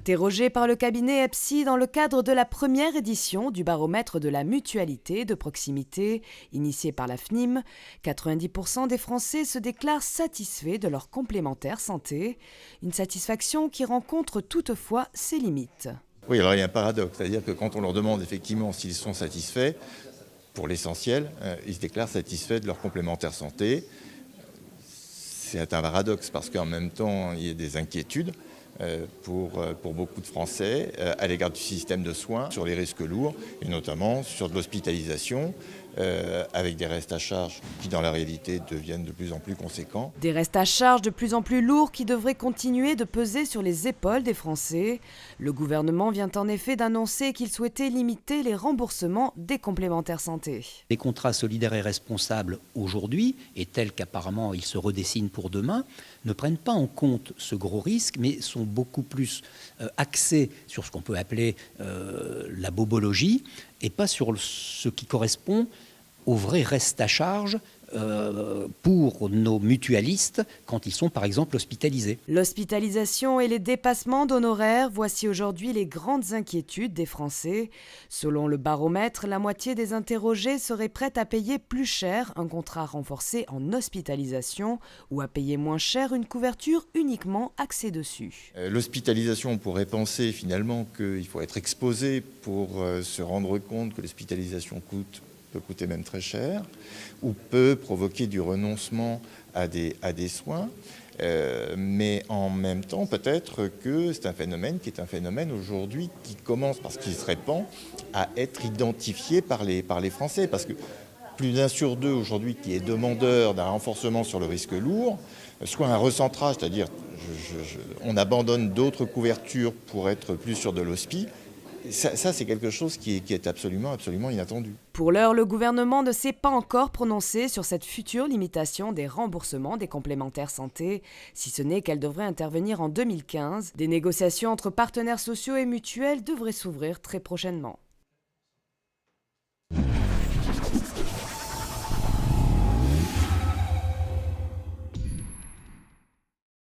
Interrogé par le cabinet EPSI dans le cadre de la première édition du baromètre de la mutualité de proximité, initié par la FNIM, 90% des Français se déclarent satisfaits de leur complémentaire santé, une satisfaction qui rencontre toutefois ses limites. Oui, alors il y a un paradoxe, c'est-à-dire que quand on leur demande effectivement s'ils sont satisfaits, pour l'essentiel, ils se déclarent satisfaits de leur complémentaire santé. C'est un paradoxe parce qu'en même temps, il y a des inquiétudes pour beaucoup de Français à l'égard du système de soins sur les risques lourds et notamment sur de l'hospitalisation avec des restes à charge qui dans la réalité deviennent de plus en plus conséquents. Des restes à charge de plus en plus lourds qui devraient continuer de peser sur les épaules des Français. Le gouvernement vient en effet d'annoncer qu'il souhaitait limiter les remboursements des complémentaires santé. Les contrats solidaires et responsables aujourd'hui, et tels qu'apparemment ils se redessinent pour demain, ne prennent pas en compte ce gros risque, mais sont beaucoup plus axés sur ce qu'on peut appeler la bobologie, et pas sur ce qui correspond au vrai reste à charge pour nos mutualistes quand ils sont par exemple hospitalisés. L'hospitalisation et les dépassements d'honoraires, voici aujourd'hui les grandes inquiétudes des Français. Selon le baromètre, la moitié des interrogés seraient prêts à payer plus cher un contrat renforcé en hospitalisation ou à payer moins cher une couverture uniquement axée dessus. L'hospitalisation, on pourrait penser finalement qu'il faut être exposé pour se rendre compte que l'hospitalisation peut coûter même très cher, ou peut provoquer du renoncement à des soins, mais en même temps peut-être que c'est un phénomène qui est un phénomène aujourd'hui qui commence, parce qu'il se répand, à être identifié par les Français, parce que plus d'un sur deux aujourd'hui qui est demandeur d'un renforcement sur le risque lourd, soit un recentrage, c'est-à-dire on abandonne d'autres couvertures pour être plus sur de l'hospi. Ça, c'est quelque chose qui est absolument inattendu. Pour l'heure, le gouvernement ne s'est pas encore prononcé sur cette future limitation des remboursements des complémentaires santé, si ce n'est qu'elle devrait intervenir en 2015. Des négociations entre partenaires sociaux et mutuelles devraient s'ouvrir très prochainement.